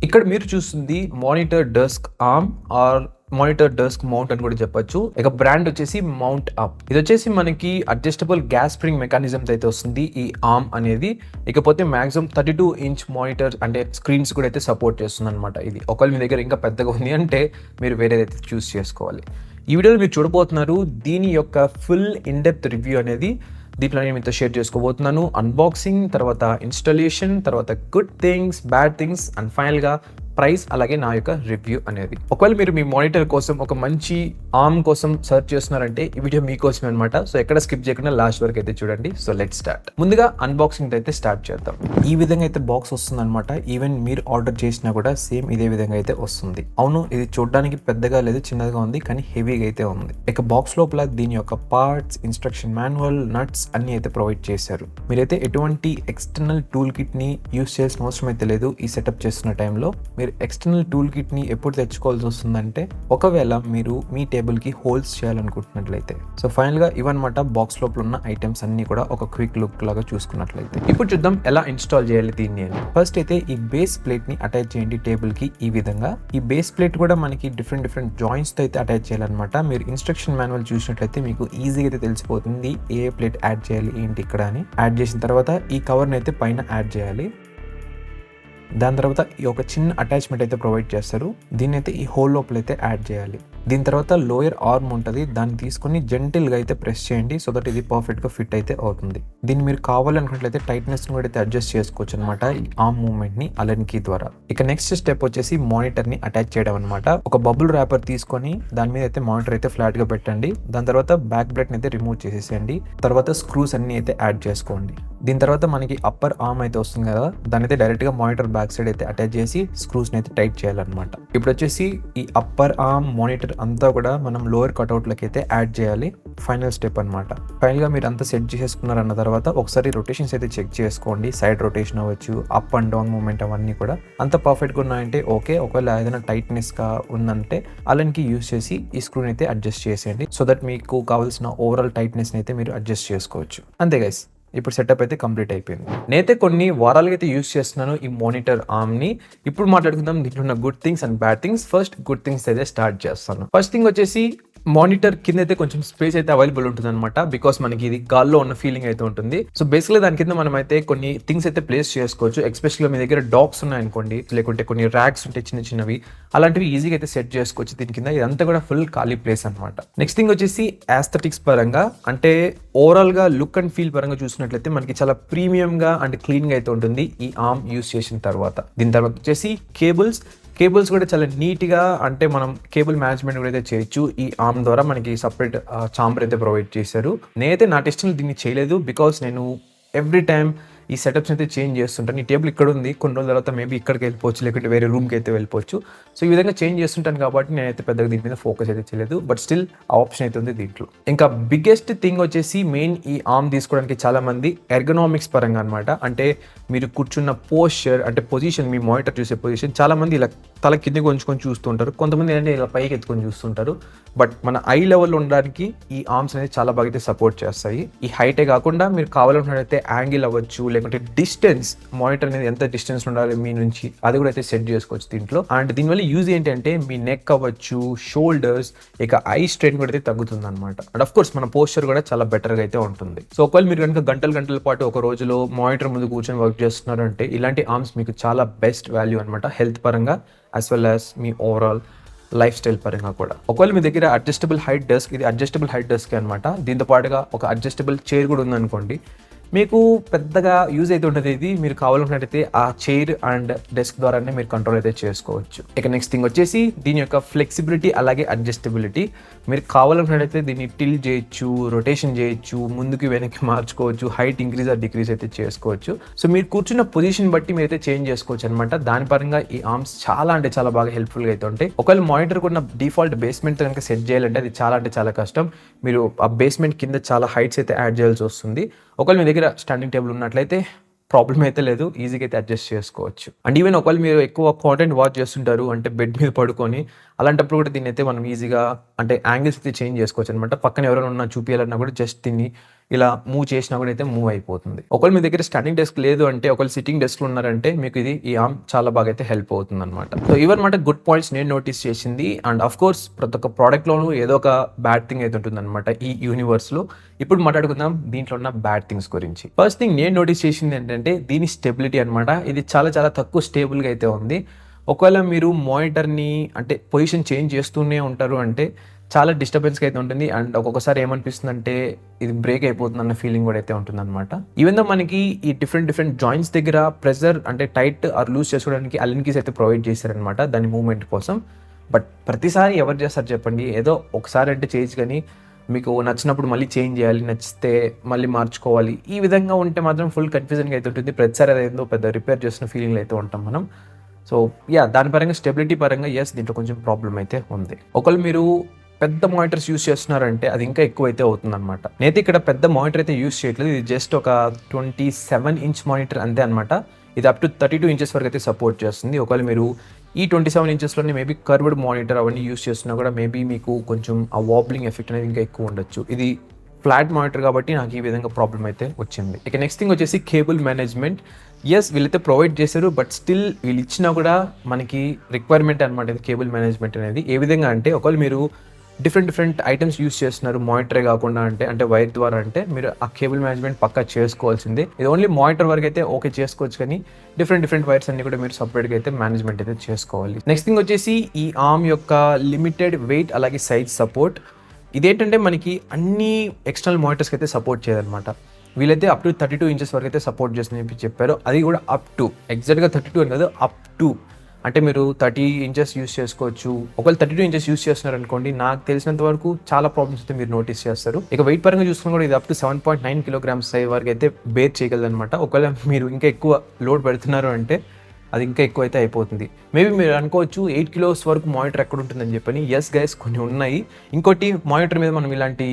ఇక్కడ మీరు చూస్తుంది monitor desk arm or monitor desk mount అని కూడా చెప్పొచ్చు. ఇక బ్రాండ్ వచ్చేసి మౌంట్ అప్. ఇది వచ్చేసి మనకి అడ్జస్టబుల్ గ్యాస్ స్ప్రింగ్ మెకానిజం అయితే వస్తుంది ఈ ఆర్మ్ అనేది. ఇకపోతే మాక్సిమం 32-inch మానిటర్ అంటే స్క్రీన్స్ కూడా అయితే సపోర్ట్ చేస్తుంది అనమాట. ఇది ఒకవేళ మీ దగ్గర ఇంకా పెద్దగా ఉంది అంటే మీరు వేరేదైతే చూస్ చేసుకోవాలి. ఈ వీడియోలో మీరు చూడబోతున్నారు దీని యొక్క ఫుల్ ఇన్డెప్త్ రివ్యూ అనేది దీంట్లో నేను మీతో షేర్ చేసుకోబోతున్నాను. అన్బాక్సింగ్, తర్వాత ఇన్స్టాలేషన్, తర్వాత good things, bad things and ఫైనల్గా ప్రైస్, అలాగే నా యొక్క రివ్యూ అనేది. ఒకవేళ మీరు మీ మానిటర్ కోసం ఒక మంచి ఆర్మ్ కోసం సర్చ్ చేస్తున్నారంటే ఈ వీడియో మీకోసమే అనమాట. సో ఎక్కడ స్కిప్ చేయకుండా లాస్ట్ వరకు అయితే చూడండి. So let's start. ముందుగా అన్బాక్సింగ్ అయితే స్టార్ట్ చేద్దాం. ఈ విధంగా అయితే బాక్స్ వస్తుంది అనమాట. ఈవెన్ మీరు ఆర్డర్ చేసినా కూడా సేమ్ ఇదే విధంగా అయితే వస్తుంది. అవును, ఇది చూడడానికి పెద్దగా లేదు, చిన్నదిగా ఉంది, కానీ హెవీగా అయితే ఉంది. ఇక బాక్స్ లోపల దీని యొక్క పార్ట్స్, ఇన్స్ట్రక్షన్ మాన్యువల్, నట్స్ అన్ని అయితే ప్రొవైడ్ చేశారు. మీరైతే ఎటువంటి ఎక్స్టర్నల్ టూల్ కిట్ ని యూస్ చేయాల్సిన అవసరం అయితే లేదు. ఈ సెటప్ చేస్తున్న టైంలో మీరు ఎక్స్టర్నల్ టూల్ కిట్ ని ఎప్పుడు తెచ్చుకోవాల్సి వస్తుందంటే ఒకవేళ మీరు మీ టేబుల్ కి హోల్స్ చేయాలనుకుంటున్నట్లయితే. సో ఫైనల్ గా ఇవన్నమాట బాక్స్ లోపల ఉన్న ఐటమ్స్ అన్ని కూడా ఒక క్విక్ లుక్ లాగా చూసుకున్నట్లయితే. ఇప్పుడు చూద్దాం ఎలా ఇన్స్టాల్ చేయాలి దీన్ని అని. ఫస్ట్ అయితే ఈ బేస్ ప్లేట్ ని అటాచ్ చేయండి టేబుల్ కి. ఈ విధంగా ఈ బేస్ ప్లేట్ కూడా మనకి డిఫరెంట్ జాయింట్స్ తో అయితే అటాచ్ చేయాలన్నమాట. మీరు ఇన్స్ట్రక్షన్ మాన్యువల్ చూసినట్లయితే మీకు ఈజీగా అయితే తెలిసిపోతుంది ఏ ప్లేట్ యాడ్ చేయాలి ఏంటి ఇక్కడ అని. యాడ్ చేసిన తర్వాత ఈ కవర్ ని అయితే పైన యాడ్ చేయాలి. దాని తర్వాత ఈ ఒక చిన్న అటాచ్మెంట్ అయితే ప్రొవైడ్ చేస్తారు. దీన్ని అయితే ఈ హోల్ లోపల అయితే యాడ్ చేయాలి. దీని తర్వాత లోయర్ ఆర్మ్ ఉంటుంది, దాన్ని తీసుకుని జెంటిల్ గా అయితే ప్రెస్ చేయండి సో దట్ ఇది పర్ఫెక్ట్ గా ఫిట్ అయితే అవుతుంది. దీన్ని మీరు కావాలనుకున్నట్లయితే టైట్నెస్ కూడా అయితే అడ్జస్ట్ చేసుకోవచ్చు అనమాట ఈ ఆర్మ్ మూవ్మెంట్ ని అలెన్ కీ ద్వారా. ఇక నెక్స్ట్ స్టెప్ వచ్చేసి మానిటర్ ని అటాచ్ చేయడం అనమాట. ఒక బబుల్ ర్యాపర్ తీసుకొని దాని మీద అయితే మానిటర్ అయితే ఫ్లాట్ గా పెట్టండి. దాని తర్వాత బ్యాక్ ప్లేట్ ని అయితే రిమూవ్ చేసేసేయండి. తర్వాత స్క్రూస్ అన్ని అయితే యాడ్ చేసుకోండి. దీని తర్వాత మనకి అప్పర్ ఆర్మ్ అయితే వస్తుంది కదా, దాని అయితే డైరెక్ట్ గా మానిటర్ బ్యాక్ సైడ్ అయితే అటాచ్ చేసి స్క్రూస్ ని అయితే టైట్ చేయాలన్నమాట. ఇప్పుడు వచ్చేసి ఈ అప్పర్ ఆర్మ్ మానిటర్ అంతా కూడా మనం లోయర్ కట్అవుట్ లకి అయితే యాడ్ చేయాలి. ఫైనల్ స్టెప్ అనమాట. ఫైనల్ గా మీరు అంతా సెట్ చేసేసుకున్నారన్న తర్వాత ఒకసారి రొటేషన్స్ అయితే చెక్ చేసుకోండి. సైడ్ రొటేషన్ అవ్వచ్చు, అప్ అండ్ డౌన్ మూవ్మెంట్ అవన్నీ కూడా అంత పర్ఫెక్ట్ గా ఉన్నాయంటే ఓకే. ఒకవేళ ఏదైనా టైట్నెస్ గా ఉందంటే అలెన్ కి యూస్ చేసి ఈ స్క్రూని అయితే అడ్జస్ట్ చేసేయండి సో దట్ మీకు కావాల్సిన ఓవరాల్ టైట్నెస్ అయితే మీరు అడ్జస్ట్ చేసుకోవచ్చు. అంతే గైస్, ఇప్పుడు సెటప్ అయితే కంప్లీట్ అయిపోయింది. నేనైతే కొన్ని వారాలుగా అయితే యూస్ చేస్తున్నాను ఈ మానిటర్ ఆర్మ్ ని. ఇప్పుడు మాట్లాడుకుందాం దీంట్లో ఉన్న good things and bad things. First good things అయితే స్టార్ట్ చేస్తాను. ఫస్ట్ థింగ్ వచ్చేసి మానిటర్ కింద అయితే కొంచెం స్పేస్ అయితే అవైలబుల్ ఉంటుంది అనమాట. బికాస్ మనకి ఇది గాల్లో ఉన్న ఫీలింగ్ అయితే ఉంటుంది. సో బేసిక్లీ దాని కింద మనం అయితే కొన్ని థింగ్స్ అయితే ప్లేస్ చేసుకోవచ్చు. ఎస్పెషల్గా మీ దగ్గర డాగ్స్ ఉన్నాయనుకోండి, లేకుంటే కొన్ని ర్యాక్స్ ఉంటాయి చిన్న చిన్నవి, అలాంటివి ఈజీగా అయితే సెట్ చేసుకోవచ్చు దీని కింద. ఇదంతా కూడా ఫుల్ ఖాళీ ప్లేస్ అనమాట. నెక్స్ట్ థింగ్ వచ్చేసి ఆస్థెటిక్స్ పరంగా, అంటే ఓవరాల్ గా లుక్ అండ్ ఫీల్ పరంగా చూసినట్లయితే మనకి చాలా ప్రీమియం గా అండ్ క్లీన్ గా అయితే ఉంటుంది ఈ ఆర్మ్ యూస్ చేసిన తర్వాత. దీని తర్వాత వచ్చేసి కేబుల్స్ కూడా చాలా నీట్గా, అంటే మనం కేబుల్ మేనేజ్మెంట్ కూడా అయితే చేయొచ్చు. ఈ ఆర్మ్ ద్వారా మనకి సపరేట్ చాంబర్ అయితే ప్రొవైడ్ చేశారు. నేనైతే నా టెస్టింగ్ దీన్ని చేయలేదు బికాస్ నేను ఎవ్రీ టైమ్ ఈ సెటప్స్ అయితే చేంజ్ చేస్తుంటాను. ఈ టేబుల్ ఇక్కడ ఉంది, కొన్ని రోజుల తర్వాత మేబీ ఇక్కడికి వెళ్ళిపోవచ్చు, లేకుంటే వేరే రూమ్కి అయితే వెళ్ళిపోవచ్చు. సో ఈ విధంగా చేంజ్ చేస్తుంటాను కాబట్టి నేనైతే పెద్దగా దీని మీద ఫోకస్ అయితే చేయలేదు. బట్ స్టిల్ ఆ ఆప్షన్ అయితే ఉంది దీంట్లో. ఇంకా బిగ్గెస్ట్ థింగ్ వచ్చేసి మెయిన్ ఈ ఆర్మ్ తీసుకోవడానికి చాలా మంది ఎర్గనామిక్స్ పరంగా అనమాట. అంటే మీరు కూర్చున్న పోస్చర్, అంటే పొజిషన్, మీ మానిటర్ చూసే పొజిషన్ చాలా మంది ఇలా తల కిందకి ఉంచుకొని చూస్తుంటారు, కొంతమంది ఏంటంటే ఇలా పైకి ఎత్తుకొని చూస్తుంటారు. బట్ మన ఐ లెవెల్ ఉండడానికి ఈ ఆర్మ్స్ అనేది చాలా బాగా అయితే సపోర్ట్ చేస్తాయి. ఈ హైటే కాకుండా మీరు కావాలనుకున్నట్లయితే యాంగిల్ అవ్వచ్చు, లేకుంటే డిస్టెన్స్, మానిటర్ అనేది ఎంత డిస్టెన్స్ ఉండాలి మీ నుంచి అది కూడా అయితే సెట్ చేసుకోవచ్చు దీంట్లో. అండ్ దీనివల్ల యూజ్ ఏంటంటే మీ నెక్ అవ్వచ్చు, షోల్డర్స్, ఇక ఐ స్ట్రెయిన్ కూడా అయితే తగ్గుతుంది అనమాట. అండ్ ఆఫ్ కోర్స్ మన పోస్చర్ కూడా చాలా బెటర్గా అయితే ఉంటుంది. సో ఒకవేళ మీరు కనుక గంటల పాటు ఒక రోజులో మానిటర్ ముందు కూర్చొని వర్క్ చేస్తున్నారంటే ఇలాంటి ఆర్మ్స్ మీకు చాలా బెస్ట్ వాల్యూ అనమాట, హెల్త్ పరంగా as well as మీ ఓవరాల్ లైఫ్ స్టైల్ పరంగా కూడా. ఒకవేళ మీ దగ్గర అడ్జస్టబుల్ హైట్ డెస్క్, ఇది అడ్జస్టబుల్ హైట్ డెస్క్ అనమాట. దీంతో పాటుగా ఒక అడ్జస్టబుల్ చైర్ కూడా ఉందనుకోండి, మీకు పెద్దగా యూజ్ అయితే ఉంటుంది. ఇది మీరు కావాలనుకున్నట్టయితే ఆ చైర్ అండ్ డెస్క్ ద్వారానే మీరు కంట్రోల్ అయితే చేసుకోవచ్చు. ఇక నెక్స్ట్ థింగ్ వచ్చేసి దీని యొక్క ఫ్లెక్సిబిలిటీ అలాగే అడ్జస్టబిలిటీ. మీరు కావాలనుకున్నట్టయితే దీన్ని టిల్ చేయొచ్చు, రొటేషన్ చేయొచ్చు, ముందుకు వెనక్కి మార్చుకోవచ్చు, హైట్ ఇంక్రీజ్ ఆర్ డిక్రీజ్ అయితే చేసుకోవచ్చు. సో మీరు కూర్చున్న పొజిషన్ బట్టి మీరు అయితే చేంజ్ చేసుకోవచ్చు అనమాట. దాని పరంగా ఈ ఆర్మ్స్ చాలా అంటే చాలా బాగా హెల్ప్ఫుల్గా అయితే ఉంటాయి. ఒకవేళ మానిటర్ ఉన్న డిఫాల్ట్ బేస్మెంట్ కనుక సెట్ చేయాలంటే అది చాలా అంటే చాలా కష్టం. మీరు ఆ బేస్మెంట్ కింద చాలా హైట్స్ అయితే యాడ్ చేయాల్సి వస్తుంది. ఒకవేళ మీ దగ్గర స్టాండింగ్ టేబుల్ ఉన్నట్లయితే ప్రాబ్లం అయితే లేదు, ఈజీగా అయితే అడ్జస్ట్ చేసుకోవచ్చు. అండ్ ఈవెన్ ఒకవేళ మీరు ఎక్కువ కాంటెంట్ వాచ్ చేస్తుంటారు అంటే బెడ్ మీద పడుకొని, అలాంటప్పుడు కూడా దీన్ని అయితే మనం ఈజీగా అంటే యాంగిల్స్ అయితే చేంజ్ చేసుకోవచ్చు అనమాట. పక్కన ఎవరైనా ఉన్నా చూపించాలన్నా కూడా జస్ట్ దీన్ని ఇలా మూవ్ చేసినా కూడా అయితే మూవ్ అయిపోతుంది. ఒకవేళ మీ దగ్గర స్టాండింగ్ డెస్క్ లేదు అంటే, ఒకవేళ సిట్టింగ్ డెస్క్లో ఉన్నారంటే మీకు ఈ ఆర్మ్ చాలా బాగా అయితే హెల్ప్ అవుతుంది అనమాట. సో ఇవన్నమాట గుడ్ పాయింట్స్ నేను నోటీస్ చేసింది. అండ్ ఆఫ్ కోర్స్ ప్రతి ఒక్క ప్రోడక్ట్లోనూ ఏదో ఒక బ్యాడ్ థింగ్ అయితే ఉంటుంది అనమాట ఈ యూనివర్స్లో. ఇప్పుడు మాట్లాడుకుందాం దీంట్లో ఉన్న బ్యాడ్ థింగ్స్ గురించి. ఫస్ట్ థింగ్ నేను నోటీస్ చేసింది ఏంటంటే దీని స్టెబిలిటీ అనమాట. ఇది చాలా చాలా తక్కువ స్టేబుల్గా అయితే ఉంది. ఒకవేళ మీరు మానిటర్ని అంటే పొజిషన్ చేంజ్ చేస్తూనే ఉంటారు అంటే చాలా డిస్టర్బెన్స్గా అయితే ఉంటుంది. అండ్ ఒక్కొక్కసారి ఏమనిపిస్తుంది అంటే ఇది బ్రేక్ అయిపోతుంది అన్న ఫీలింగ్ కూడా అయితే ఉంటుంది అనమాట. ఈవెన్ దో మనకి ఈ డిఫరెంట్ జాయింట్స్ దగ్గర ప్రెజర్ అంటే టైట్ ఆర్ లూజ్ చేసుకోవడానికి అలెన్ కీస్ అయితే ప్రొవైడ్ చేశారనమాట దాని మూవ్మెంట్ కోసం. బట్ ప్రతిసారి ఎవరు చేస్తారు చెప్పండి? ఏదో ఒకసారి అంటే చేయొచ్చు, కానీ మీకు నచ్చినప్పుడు మళ్ళీ చేంజ్ చేయాలి, నచ్చితే మళ్ళీ మార్చుకోవాలి. ఈ విధంగా ఉంటే మాత్రం ఫుల్ కన్ఫ్యూజన్గా అయితే ఉంటుంది. ప్రతిసారి అదేందో పెద్ద రిపేర్ చేసిన ఫీలింగ్లో అయితే ఉంటాం మనం. సో దాని పరంగా స్టెబిలిటీ పరంగా దీంట్లో కొంచెం ప్రాబ్లం అయితే ఉంది. ఒకవేళ మీరు పెద్ద మానిటర్స్ యూస్ చేస్తున్నారంటే అది ఇంకా ఎక్కువ అయితే అవుతుంది అనమాట. నేనైతే ఇక్కడ పెద్ద మానిటర్ అయితే యూస్ చేయట్లేదు. ఇది జస్ట్ ఒక 27 ఇంచ్ మానిటర్ అంతే అనమాట. ఇది అప్ టు 32 ఇంచెస్ వరకు అయితే సపోర్ట్ చేస్తుంది. ఒకవేళ మీరు ఈ 27 ఇంచెస్లోనే మేబీ కర్వ్డ్ మానిటర్ అవన్నీ యూస్ చేస్తున్నా కూడా మేబీ మీకు కొంచెం ఆ వాబ్లింగ్ ఎఫెక్ట్ అనేది ఇంకా ఎక్కువ ఉండొచ్చు. ఇది ఫ్లాట్ మానిటర్ కాబట్టి నాకు ఈ విధంగా ప్రాబ్లం అయితే వచ్చింది. ఇక నెక్స్ట్ థింగ్ వచ్చేసి కేబుల్ మేనేజ్మెంట్. వీళ్ళైతే ప్రొవైడ్ చేశారు, బట్ స్టిల్ వీళ్ళు ఇచ్చినా కూడా మనకి రిక్వైర్మెంట్ అనమాట ఇది కేబుల్ మేనేజ్మెంట్ అనేది. ఏ విధంగా అంటే ఒకవేళ మీరు డిఫరెంట్ ఐటమ్స్ యూస్ చేస్తున్నారు మానిటరే కాకుండా అంటే వైర్ ద్వారా అంటే మీరు ఆ కేబుల్ మేనేజ్మెంట్ పక్కా చేసుకోవాల్సిందే. ఇది ఓన్లీ మానిటర్ వరకు అయితే ఓకే చేసుకోవచ్చు, కానీ డిఫరెంట్ వైర్స్ అన్ని కూడా మీరు సపరేట్గా అయితే మేనేజ్మెంట్ అయితే చేసుకోవాలి. నెక్స్ట్ థింగ్ వచ్చేసి ఈ ఆర్మ్ యొక్క లిమిటెడ్ వెయిట్ అలాగే సైజ్ సపోర్ట్. ఇదేంటంటే మనకి అన్ని ఎక్స్టర్నల్ మానిటర్స్కి అయితే సపోర్ట్ చేయదన్నమాట. వీళ్ళైతే అప్ టు 32 ఇంచెస్ వరకు అయితే సపోర్ట్ చేస్తుందని చెప్పారు. అది కూడా అప్ టు ఎగ్జాక్ట్గా 32 అని కాదు, అప్ టు అంటే మీరు 30 ఇంచెస్ యూస్ చేసుకోవచ్చు. ఒకవేళ 32 ఇంచెస్ యూస్ చేస్తున్నారు అనుకోండి, నాకు తెలిసినంత వరకు చాలా ప్రాబ్లమ్స్ అయితే మీరు నోటీస్ చేస్తారు. ఇక వెయిట్ పరంగా చూసుకున్నా కూడా ఇది అప్ టు 7.9 కిలోగ్రామ్స్ వరకు అయితే బేర్ చేయగలదు అనమాట. ఒకవేళ మీరు ఇంకా ఎక్కువ లోడ్ పెడుతున్నారు అంటే అది ఇంకా ఎక్కువ అయితే అయిపోతుంది. మేబీ మీరు అనుకోవచ్చు 8 కిలోస్ వరకు మానిటర్ ఎక్కడ ఉంటుందని చెప్పని. గైస్ కొన్ని ఉన్నాయి. ఇంకోటి మానిటర్ మీద మనం ఇలాంటి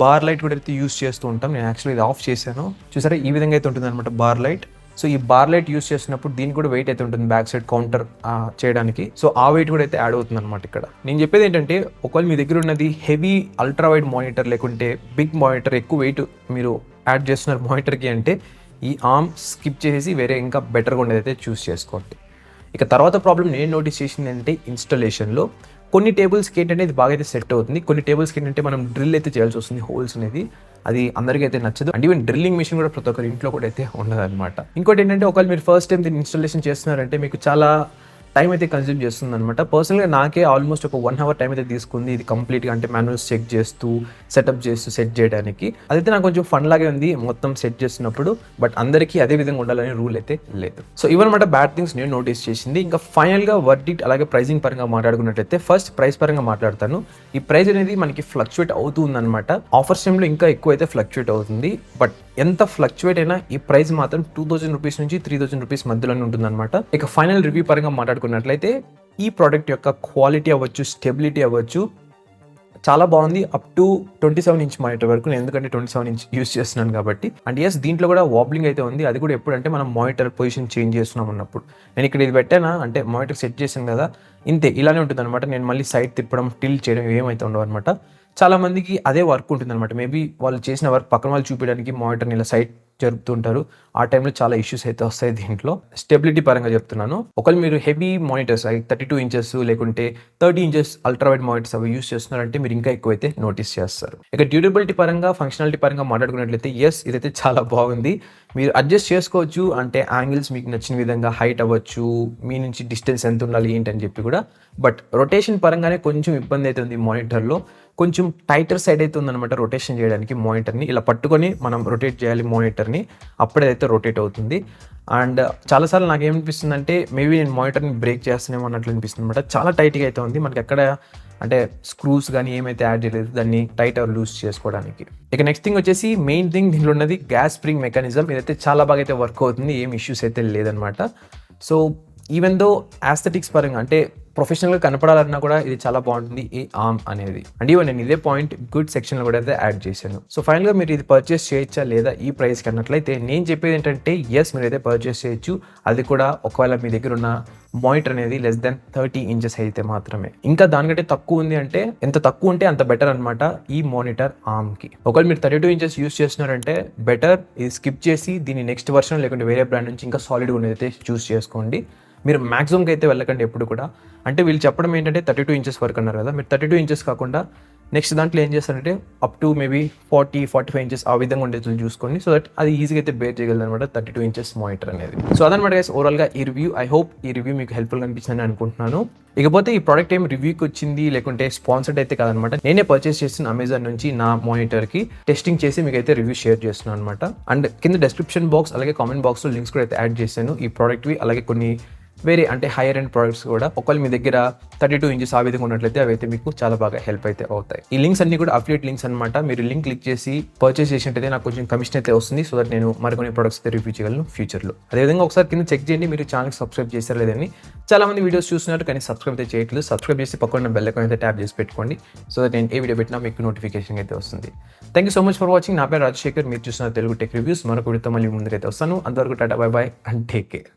బార్ లైట్ కూడా అయితే యూస్ చేస్తూ ఉంటాం. నేను యాక్చువల్లీ ఇది ఆఫ్ చేశాను, చూసారా ఈ విధంగా అయితే ఉంటుంది అనమాట బార్ లైట్. సో ఈ బార్ లైట్ యూస్ చేసినప్పుడు దీనికి కూడా వెయిట్ అయితే ఉంటుంది బ్యాక్ సైడ్ కౌంటర్ చేయడానికి. సో ఆ వెయిట్ కూడా అయితే యాడ్ అవుతుంది అనమాట. ఇక్కడ నేను చెప్పేది ఏంటంటే ఒకవేళ మీ దగ్గర ఉన్నది హెవీ అల్ట్రా వైడ్ మానిటర్ లేకుంటే బిగ్ మానిటర్, ఎక్కువ వెయిట్ మీరు యాడ్ చేస్తున్నారు మానిటర్కి అంటే ఈ ఆర్మ్ స్కిప్ చేసి వేరే ఇంకా బెటర్గా ఉండేది అయితే చూస్ చేసుకోండి. ఇక తర్వాత ప్రాబ్లం నేను నోటీస్ చేసింది ఏంటంటే ఇన్స్టాలేషన్లో కొన్ని టేబుల్స్కి ఏంటంటే ఇది బాగా అయితే సెట్ అవుతుంది, కొన్ని టేబుల్స్కి ఏంటంటే మనం డ్రిల్ అయితే చేయాల్సి వస్తుంది హోల్స్ అనేది. అది అందరికీ అయితే నచ్చదు. అండ్ ఈవెన్ డ్రిల్లింగ్ మిషన్ కూడా ప్రతి ఒక్కరి ఇంట్లో కూడా అయితే ఉండదు అనమాట. ఇంకోటి ఏంటంటే ఒకవేళ మీరు ఫస్ట్ టైం దీన్ని ఇన్స్టాలేషన్ చేస్తున్నారంటే మీకు చాలా టైం అయితే కన్జ్యూమ్ చేస్తుంది అనమాట. పర్సనల్గా నాకే ఆల్మోస్ట్ ఒక 1 అవర్ టైం అయితే తీసుకుంది ఇది కంప్లీట్గా అంటే మాన్యువల్స్ చెక్ చేస్తూ సెటప్ చేస్తూ సెట్ చేయడానికి. అదైతే నాకు కొంచెం ఫన్ లాగే ఉంది మొత్తం సెట్ చేస్తున్నప్పుడు. బట్ అందరికీ అదే విధంగా ఉండాలని రూల్ అయితే లేదు. సో ఇవన్నమాట బ్యాడ్ థింగ్స్ నేను నోటీస్ చేసింది. ఇంకా ఫైనల్గా వర్డిక్ట్ అలాగే ప్రైజింగ్ పరంగా మాట్లాడుకున్నట్టయితే ఫస్ట్ ప్రైస్ పరంగా మాట్లాడతాను. ఈ ప్రైస్ అనేది మనకి ఫ్లక్చువేట్ అవుతుంది అనమాట. ఆఫర్స్ టైంలో ఇంకా ఎక్కువ అయితే ఫ్లక్చువేట్ అవుతుంది. బట్ ఎంత ఫ్లక్చువేట్ అయినా ఈ ప్రైస్ మాత్రం 2000 రూపీస్ నుంచి 3000 రూపీస్ మధ్యలోనే ఉంటుంది అనమాట. ఇక ఫైనల్ రివ్యూ పరంగా మాట్లాడుకున్నట్లయితే ఈ ప్రోడక్ట్ యొక్క క్వాలిటీ అవ్వచ్చు, స్టెబిలిటీ అవ్వచ్చు, చాలా బాగుంది. అప్ టు 27 ఇంచ్ మానిటర్ వరకు, నేను ఎందుకంటే 27 ఇంచ్ యూస్ చేస్తున్నాను కాబట్టి. అండ్ దీంట్లో కూడా వాబ్లింగ్ అయితే ఉంది. అది కూడా ఎప్పుడంటే మనం మానిటర్ పొజిషన్ చేంజ్ చేస్తున్నాం అన్నప్పుడు. నేను ఇక్కడ ఇది పెట్టానా అంటే మానిటర్ సెట్ చేశాను కదా, ఇంతే ఇలానే ఉంటుంది అనమాట. నేను మళ్ళీ సైడ్ తిప్పడం, టిల్ట్ చేయడం ఏమైతే ఉండవు అనమాట. చాలా మందికి అదే వర్క్ ఉంటుంది అనమాట. మేబీ వాళ్ళు చేసిన వర్క్ పక్కన వాళ్ళు చూపించడానికి మానిటర్ని ఇలా సైడ్ జరుపుతుంటారు. ఆ టైంలో చాలా ఇష్యూస్ అయితే వస్తాయి దీంట్లో. స్టెబిలిటీ పరంగా చెప్తున్నాను. ఒకవేళ మీరు హెవీ మానిటర్స్ 32 ఇంచెస్ లేకుంటే 30 ఇంచెస్ అల్ట్రా వైడ్ మానిటర్స్ అవి యూస్ చేస్తున్నారంటే మీరు ఇంకా ఎక్కువ అయితే నోటీస్ చేస్తారు. ఇక డ్యూరబిలిటీ పరంగా, ఫంక్షనాలిటీ పరంగా మాట్లాడుకున్నట్లయితే ఇదైతే చాలా బాగుంది. మీరు అడ్జస్ట్ చేసుకోవచ్చు అంటే యాంగిల్స్ మీకు నచ్చిన విధంగా, హైట్ అవ్వచ్చు, మీ నుంచి డిస్టెన్స్ ఎంత ఉండాలి ఏంటని చెప్పి కూడా. బట్ రొటేషన్ పరంగానే కొంచెం ఇబ్బంది అయితే ఉంది మానిటర్లో. కొంచెం టైటర్ సైడ్ అయితే ఉందన్నమాట రొటేషన్ చేయడానికి. మానిటర్ని ఇలా పట్టుకొని మనం రొటేట్ చేయాలి మానిటర్ని, అప్పుడైతే రొటేట్ అవుతుంది. అండ్ చాలాసార్లు నాకు ఏమనిపిస్తుంది అంటే మేబీ నేను మానిటర్ని బ్రేక్ చేస్తానేమో అన్నట్లు అనిపిస్తుంది అనమాట. చాలా టైట్గా అయితే ఉంది. మనకి ఎక్కడ అంటే స్క్రూస్ కానీ ఏమైతే యాడ్ చేయలేదు దాన్ని టైట్ ఆర్ లూజ్ చేసుకోవడానికి. ఇక నెక్స్ట్ థింగ్ వచ్చేసి మెయిన్ థింగ్ దీంట్లో ఉన్నది గ్యాస్ స్ప్రింగ్ మెకానిజం. ఇదైతే చాలా బాగా అయితే వర్క్ అవుతుంది, ఏం ఇష్యూస్ అయితే లేదనమాట. సో ఈవెన్ దో ఆస్థెటిక్స్ పరంగా అంటే ప్రొఫెషనల్గా కనపడాలన్నా కూడా ఇది చాలా బాగుంటుంది ఈ ఆర్మ్ అనేది. అండ్ ఈవెన్ నేను ఇదే పాయింట్ గుడ్ సెక్షన్లో కూడా అయితే యాడ్ చేశాను. సో ఫైనల్గా మీరు ఇది పర్చేస్ చేయొచ్చా లేదా ఈ ప్రైస్కి అన్నట్లయితే నేను చెప్పేది ఏంటంటే ఎస్, మీరైతే పర్చేస్ చేయొచ్చు. అది కూడా ఒకవేళ మీ దగ్గర ఉన్న మానిటర్ అనేది less than 30 inches అయితే మాత్రమే. ఇంకా దానికంటే తక్కువ ఉంది అంటే, ఎంత తక్కువ ఉంటే అంత బెటర్ అనమాట ఈ మానిటర్ ఆర్మ్కి. ఒకవేళ మీరు 32 inches యూస్ చేస్తున్నారంటే బెటర్ ఇది స్కిప్ చేసి దీని నెక్స్ట్ వర్షన్ లేకుంటే వేరే బ్రాండ్ నుంచి ఇంకా సాలిడ్గా ఉండేది అయితే చూస్ చేసుకోండి. మీరు మ్యాక్సిమంకి అయితే వెళ్ళకండి ఎప్పుడు కూడా. అంటే వీళ్ళు చెప్పడం ఏంటంటే 32 inches వరకు అన్నారు కదా, మీరు 32 inches కాకుండా నెక్స్ట్ దాంట్లో ఏం చేస్తారంటే అప్ టు మేబీ 40-45 inches ఆ విధంగా ఉండేది చూసుకోండి. సో దట్ అది ఈజీగా అయితే బేర్ చేయగలదు అనమాట 32 inches మానిటర్ అనేది. సో అదనమాట గైస్ ఓవరాల్గా ఈ రివ్యూ. ఐ హోప్ ఈ రివ్యూ మీకు హెల్ప్ఫుల్గా అనిపించిందని అనుకుంటున్నాను. ఇకపోతే ఈ ప్రోడక్ట్ ఏం రివ్యూకి వచ్చింది లేకుంటే స్పాన్సర్డ్ అయితే కాదనమాట. నేనే పర్చేస్ చేసిన అమెజాన్ నుంచి నా మానిటర్కి టెస్టింగ్ చేసి మీకు అయితే రివ్యూ షేర్ చేస్తున్నాను అనమాట. అండ్ కింద డిస్క్రిప్షన్ బాక్స్ అలాగే కామెంట్ బాక్స్లో లింక్స్ కూడా అయితే యాడ్ చేశాను ఈ ప్రోడక్ట్వి, అలాగే కొన్ని వేరే అంటే హైయర్ అండ్ ప్రోడక్ట్స్ కూడా. ఒకవేళ మీ దగ్గర 32 inches ఆ విధంగా ఉన్నట్లయితే అవి అయితే మీకు చాలా బాగా హెల్ప్ అయితే అవుతాయి. ఈ లింక్స్ అన్ని కూడా అఫిలియేట్ లింక్స్ అనమాట. మీరు లింక్ క్లిక్ చేసి పర్చేస్ చేసినట్టయితే నాకు కొంచెం కమిషన్ అయితే వస్తుంది. సో దట్ నేను మరికొన్ని ప్రొడక్ట్స్ అయితే రివ్యూ చేయగలను ఫ్యూచర్లో. అదేవిధంగా ఒకసారి కింద చెక్ చేయండి మీరు ఛానల్కి సబ్స్క్రైబ్ చేశారు లేదని. చాలా మంది వీడియోస్ చూస్తున్నారు కానీ సబ్స్క్రైబ్ అయితే చేయట్లేదు. సబ్స్క్రైబ్ చేసి పక్కన బెల్ ఐకాన్ అయితే ట్యాప్ చేసి పెట్టుకోండి. సో దట్ నేను ఏ వీడియో పెట్టినా మీకు నోటిఫికేషన్ అయితే వస్తుంది. Thank you so much for watching. నా పేరు రాజశేఖర్, మీరు చూస్తున్న తెలుగు టెక్ రివ్యూస్. మరొక వీడియోతో మళ్ళీ ముందుకైతే వస్తాను. అంతవరకు Tata, by by and take care.